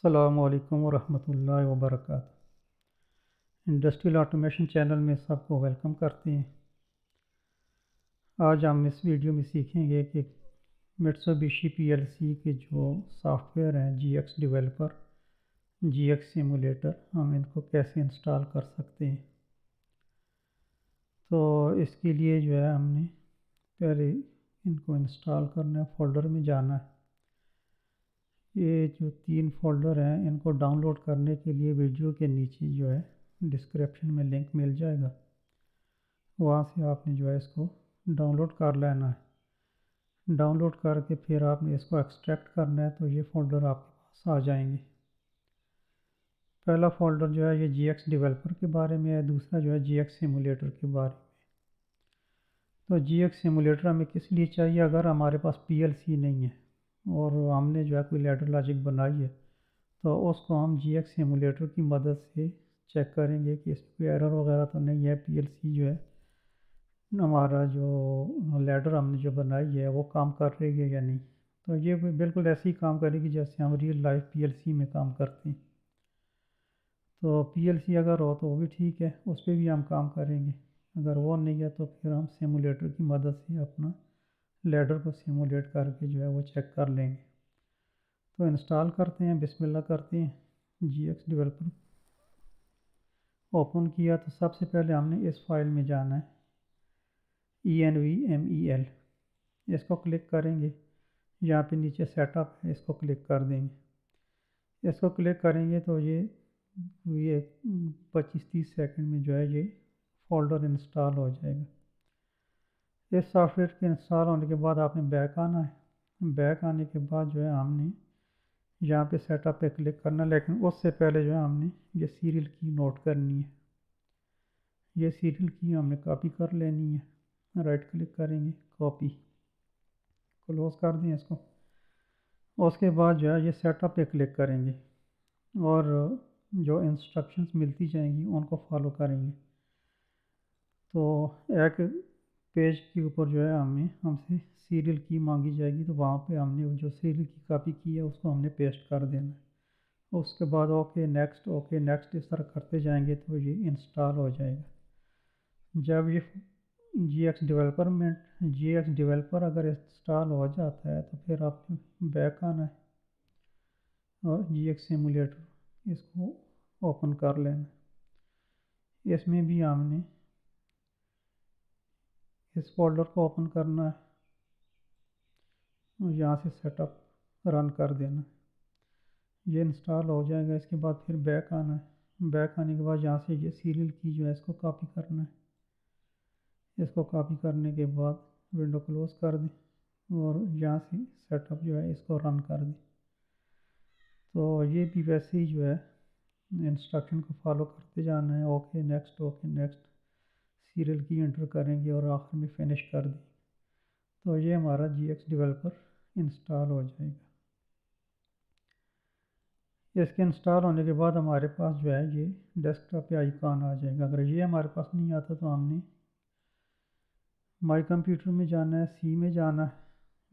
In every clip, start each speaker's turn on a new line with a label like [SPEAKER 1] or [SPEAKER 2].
[SPEAKER 1] السلام علیکم ورحمۃ اللہ وبرکاتہ۔ انڈسٹریل آٹومیشن چینل میں سب کو ویلکم کرتے ہیں۔ آج ہم اس ویڈیو میں سیکھیں گے کہ میٹسوبیشی PLC کے جو سافٹ ویئر ہیں جی ایکس ڈیولپر، جی ایکس سیمولیٹر، ہم ان کو کیسے انسٹال کر سکتے ہیں۔ تو اس کے لیے جو ہے ہم نے پہلے ان کو انسٹال کرنا ہے، فولڈر میں جانا ہے۔ یہ جو 3 فولڈر ہیں ان کو ڈاؤن لوڈ کرنے کے لیے ویڈیو کے نیچے جو ہے ڈسکرپشن میں لنک مل جائے گا، وہاں سے آپ نے جو ہے اس کو ڈاؤن لوڈ کر لینا ہے۔ ڈاؤن لوڈ کر کے پھر آپ نے اس کو ایکسٹریکٹ کرنا ہے، تو یہ فولڈر آپ کے پاس آ جائیں گے۔ پہلا فولڈر جو ہے یہ جی ایکس ڈیولپر کے بارے میں ہے، دوسرا جو ہے جی ایکس سیمولیٹر کے بارے میں۔ تو جی ایکس سیمولیٹر ہمیں کس لیے چاہیے؟ اگر ہمارے پاس PLC نہیں ہے اور ہم نے جو ہے کوئی لیڈر لاجک بنائی ہے تو اس کو ہم جی ایکس سیمولیٹر کی مدد سے چیک کریں گے کہ اس میں کوئی ایرر وغیرہ تو نہیں ہے، PLC جو ہے ہمارا جو لیڈر ہم نے جو بنائی ہے وہ کام کر رہی ہے یا نہیں۔ تو یہ بالکل ایسے ہی کام کرے گی جیسے ہم ریئل لائف PLC میں کام کرتے ہیں۔ تو PLC اگر ہو تو وہ بھی ٹھیک ہے، اس پہ بھی ہم کام کریں گے۔ اگر وہ نہیں ہے تو پھر ہم سیمولیٹر کی مدد سے اپنا لیڈر کو سیمولیٹ کر کے جو ہے وہ چیک کر لیں گے۔ تو انسٹال کرتے ہیں، بسم اللہ کرتے ہیں۔ جی ایکس ڈیولپر اوپن کیا تو سب سے پہلے ہم نے اس فائل میں جانا ہے، envmel، اس کو کلک کریں گے۔ یہاں پہ نیچے سیٹ اپ ہے، اس کو کلک کر دیں گے۔ اس کو کلک کریں گے تو یہ 25-30 سیکنڈ میں جو ہے یہ فولڈر انسٹال ہو جائے گا۔ اس سافٹ ویئر کے انسٹال ہونے کے بعد آپ نے بیک آنا ہے۔ بیک آنے کے بعد جو ہے ہم نے یہاں پہ سیٹ اپ پہ کلک کرنا ہے، لیکن اس سے پہلے جو ہے ہم نے یہ سیریل کی نوٹ کرنی ہے۔ یہ سیریل کی ہم نے کاپی کر لینی ہے۔ رائٹ کلک کریں گے، کاپی، کلوز کر دیں اس کو۔ اس کے بعد جو ہے یہ سیٹ اپ پہ کلک کریں گے اور جو انسٹرکشنز ملتی جائیں گی ان کو فالو کریں گے۔ تو ایک پیج کے اوپر جو ہے ہم سے سیریل کی مانگی جائے گی، تو وہاں پہ ہم نے جو سیریل کی کاپی کی ہے اس کو ہم نے پیسٹ کر دینا ہے۔ اس کے بعد اوکے نیکسٹ اس طرح کرتے جائیں گے تو یہ انسٹال ہو جائے گا۔ جب یہ جی ایکس ڈیولپر اگر انسٹال ہو جاتا ہے تو پھر آپ بیک آنا ہے اور جی ایکس سیمولیٹر اس کو اوپن کر لینا ہے۔ اس میں بھی ہم نے اس فولڈر کو اوپن کرنا ہے اور یہاں سے سیٹ اپ رن کر دینا ہے۔ یہ انسٹال ہو جائے گا۔ اس کے بعد پھر بیک آنا ہے۔ بیک آنے کے بعد یہاں سے یہ سیریل کی جو ہے اس کو کاپی کرنا ہے۔ اس کو کاپی کرنے کے بعد ونڈو کلوز کر دیں اور یہاں سے سیٹ اپ جو ہے اس کو رن کر دیں۔ تو یہ بھی ویسے ہی جو ہے انسٹرکشن کو فالو کرتے جانا ہے۔ اوکے نیکسٹ سیریل کی انٹر کریں گے اور آخر میں فنش کر دیں، تو یہ ہمارا جی ایکس ڈیولپر انسٹال ہو جائے گا۔ اس کے انسٹال ہونے کے بعد ہمارے پاس جو ہے یہ ڈیسک ٹاپ پہ آئیکن آ جائے گا۔ اگر یہ ہمارے پاس نہیں آتا تو ہم نے مائی کمپیوٹر میں جانا ہے، سی میں جانا ہے،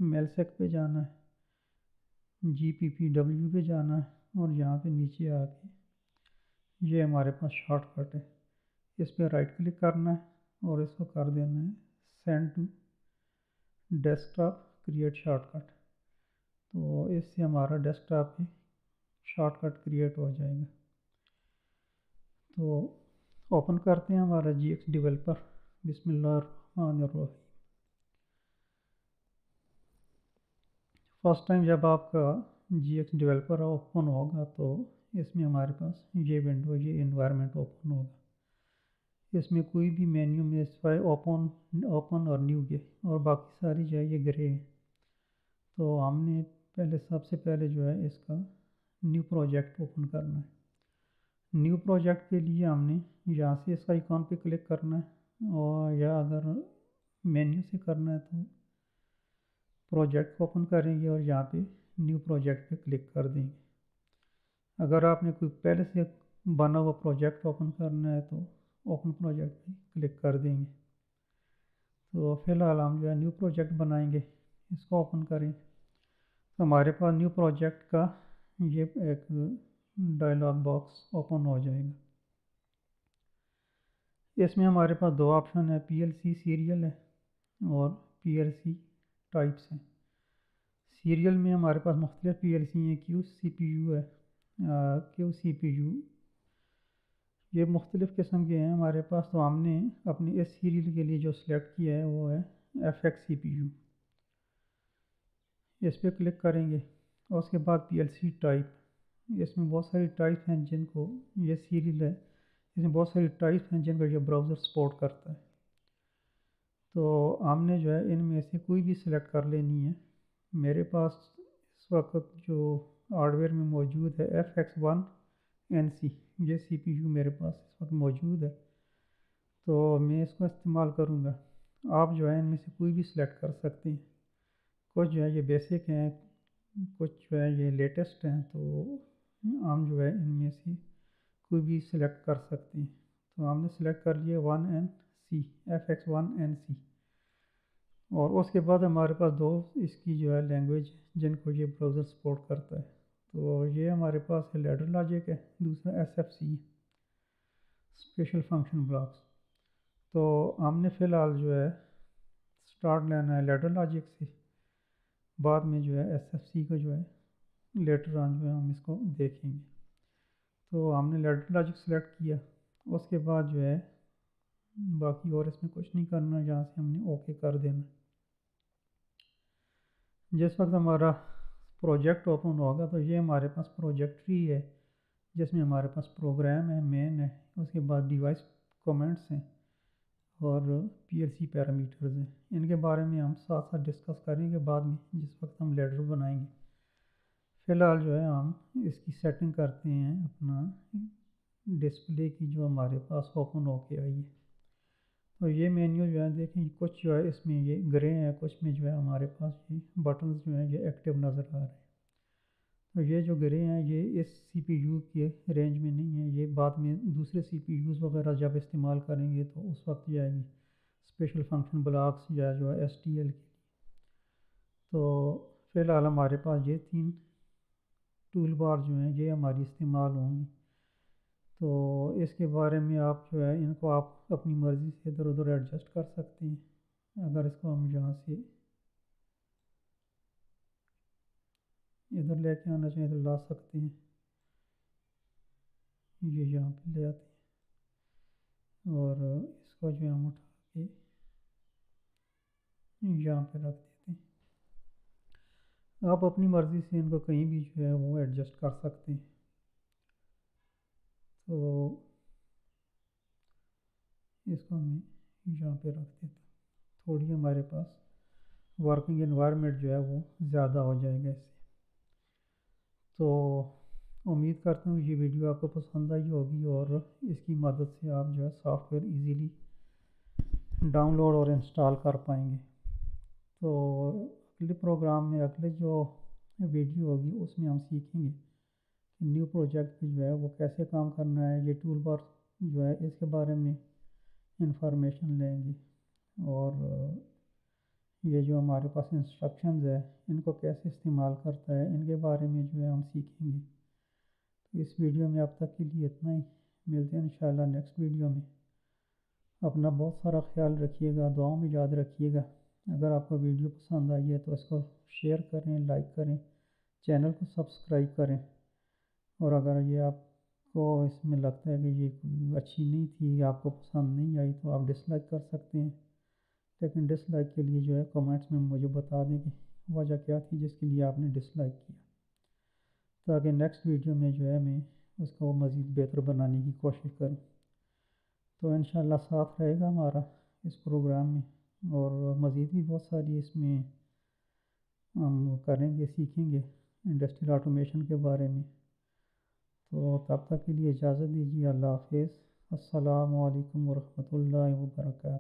[SPEAKER 1] میلسیک پہ جانا ہے، GPPW پہ جانا ہے اور یہاں پہ نیچے آ کے یہ ہمارے پاس شارٹ کٹ ہے، اس پہ رائٹ کلک کرنا ہے اور اس کو کر دینا ہے send to desktop create shortcut. تو اس سے ہمارا ڈیسک ٹاپ پہ شارٹ کٹ کریٹ ہو جائے گا۔ تو اوپن کرتے ہیں ہمارا جی ایکس ڈیولپر۔ بسم اللہ الرحمن الرحیم۔ فرسٹ ٹائم جب آپ کا جی ایکس ڈیولپر اوپن ہوگا تو اس میں ہمارے پاس یہ ونڈو، یہ انوائرمنٹ اوپن ہوگا۔ اس میں کوئی بھی مینیو میں سوائے اوپن اور نیو کے اور باقی ساری جو ہے یہ گرے ہیں۔ تو ہم نے سب سے پہلے جو ہے اس کا نیو پروجیکٹ اوپن کرنا ہے۔ نیو پروجیکٹ کے لیے ہم نے یہاں سے اس آئیکن پہ کلک کرنا ہے، اور یا اگر مینیو سے کرنا ہے تو پروجیکٹ اوپن کریں گے اور یہاں پہ نیو پروجیکٹ پہ کلک کر دیں گے۔ اگر آپ نے کوئی پہلے سے بنا ہوا پروجیکٹ اوپن کرنا ہے تو اوپن پروجیکٹ پہ کلک کر دیں گے۔ تو فی الحال ہم جو ہے نیو پروجیکٹ بنائیں گے، اس کو اوپن کریں تو ہمارے پاس نیو پروجیکٹ کا یہ ایک ڈائلاگ باکس اوپن ہو جائے گا۔ اس میں ہمارے پاس دو آپشن ہے، پی ایل سی سیریل ہے اور پی ایل سی ٹائپس ہیں۔ سیریل میں ہمارے پاس مختلف پی ایل سی ہیں، کیو سی پی یو ہے، کیو سی پی یو، یہ مختلف قسم کے ہیں ہمارے پاس۔ تو ہم نے اپنی اس سیریل کے لیے جو سلیکٹ کیا ہے وہ ہے ایف ایکس سی پی یو، اس پہ کلک کریں گے اور اس کے بعد پی ایل سی ٹائپ، اس میں بہت ساری ٹائپ ہیں جن کو یہ سیریل ہے، اس میں بہت ساری ٹائپ ہیں جن کو یہ براؤزر سپورٹ کرتا ہے۔ تو ہم نے جو ہے ان میں سے کوئی بھی سلیکٹ کر لینی ہے۔ میرے پاس اس وقت جو ہارڈ ویئر میں موجود ہے F X one N C, یہ سی پی یو میرے پاس اس وقت موجود ہے، تو میں اس کو استعمال کروں گا۔ آپ جو ہے ان میں سے کوئی بھی سلیکٹ کر سکتے ہیں، کچھ جو ہے یہ بیسک ہیں، کچھ جو ہے یہ لیٹسٹ ہیں، تو ہم جو ہے ان میں سے کوئی بھی سلیکٹ کر سکتے ہیں۔ تو ہم نے سلیکٹ کر لیا one N C, F X one N C, اور اس کے بعد ہمارے پاس دو اس کی جو ہے لینگویج جن کو یہ براؤزر سپورٹ کرتا ہے۔ تو یہ ہمارے پاس ہے لیڈر لاجک ہے، دوسرا ایس ایف سی ہے، اسپیشل فنکشن بلاکس۔ تو ہم نے فی الحال جو ہے سٹارٹ لینا ہے لیڈر لاجک سے، بعد میں جو ہے ایس ایف سی کو جو ہے لیٹر آن جو ہے ہم اس کو دیکھیں گے۔ تو ہم نے لیڈر لاجک سلیکٹ کیا، اس کے بعد جو ہے باقی اور اس میں کچھ نہیں کرنا، جہاں سے ہم نے اوکے کر دینا۔ جس وقت ہمارا پروجیکٹ اوپن ہوگا تو یہ ہمارے پاس پروجیکٹری ہے جس میں ہمارے پاس پروگرام ہے، مین ہے، اس کے بعد ڈیوائس کومنٹس ہیں اور پی ایل سی پیرامیٹرز ہیں۔ ان کے بارے میں ہم ساتھ ساتھ ڈسکس کریں گے بعد میں جس وقت ہم لیڈر بنائیں گے۔ فی الحال جو ہے ہم اس کی سیٹنگ کرتے ہیں اپنا ڈسپلے کی جو ہمارے پاس اوپن ہو کے آئی ہے۔ تو یہ مینیو جو ہے دیکھیں کچھ جو ہے اس میں یہ گرے ہیں، کچھ میں جو ہے ہمارے پاس یہ بٹنز جو ہیں یہ ایکٹیو نظر آ رہے ہیں۔ تو یہ جو گرے ہیں یہ اس سی پی یو کے رینج میں نہیں ہے، یہ بعد میں دوسرے سی پی یوز وغیرہ جب استعمال کریں گے تو اس وقت جائے گی اسپیشل فنکشن بلاکس یا جو ہے ایس ٹی ایل کے لیے۔ تو فی الحال ہمارے پاس یہ تین ٹول بار جو ہیں یہ ہماری استعمال ہوں گی۔ تو اس کے بارے میں آپ جو ہے ان کو آپ اپنی مرضی سے ادھر ادھر ایڈجسٹ کر سکتے ہیں۔ اگر اس کو ہم یہاں سے ادھر لے کے آنا چاہیں تو لا سکتے ہیں، یہ یہاں پہ لے آتے ہیں، اور اس کو جو ہم اٹھا کے یہاں پہ رکھ دیتے ہیں۔ آپ اپنی مرضی سے ان کو کہیں بھی جو ہے وہ ایڈجسٹ کر سکتے ہیں۔ تو اس کو ہمیں یہاں پہ رکھ دیتا، تھوڑی ہمارے پاس ورکنگ انوائرمنٹ جو ہے وہ زیادہ ہو جائے گا اس سے۔ تو امید کرتا ہوں یہ ویڈیو آپ کو پسند آئی ہوگی اور اس کی مدد سے آپ جو ہے software easily download اور انسٹال کر پائیں گے۔ تو اگلے پروگرام میں اگلے جو ویڈیو ہوگی اس میں ہم سیکھیں گے کہ نیو پروجیکٹ پہ جو ہے وہ کیسے کام کرنا ہے، یہ ٹول بار جو ہے اس کے بارے میں انفارمیشن لیں گے، اور یہ جو ہمارے پاس انسٹرکشنز ہے ان کو کیسے استعمال کرتا ہے ان کے بارے میں جو ہے ہم سیکھیں گے۔ تو اس ویڈیو میں اب تک کے لیے اتنا ہی، ملتے ہیں انشاءاللہ نیکسٹ ویڈیو میں۔ اپنا بہت سارا خیال رکھیے گا، دعاؤں میں یاد رکھیے گا۔ اگر آپ کو ویڈیو پسند آئی ہے تو اس کو شیئر کریں، لائک کریں، چینل کو سبسکرائب کریں، اور اگر یہ آپ کو اس میں لگتا ہے کہ یہ اچھی نہیں تھی، آپ کو پسند نہیں آئی تو آپ ڈس لائک کر سکتے ہیں، لیکن ڈس لائک کے لیے جو ہے کمنٹس میں مجھے بتا دیں کہ وجہ کیا تھی جس کے لیے آپ نے ڈس لائک کیا، تاکہ نیکسٹ ویڈیو میں جو ہے میں اس کو مزید بہتر بنانے کی کوشش کروں۔ تو انشاءاللہ ساتھ رہے گا ہمارا اس پروگرام میں، اور مزید بھی بہت ساری اس میں ہم کریں گے، سیکھیں گے انڈسٹریل آٹومیشن کے بارے میں۔ تو تب تک کے لیے اجازت دیجیے، اللہ حافظ، السلام علیکم ورحمۃ اللہ وبرکاتہ۔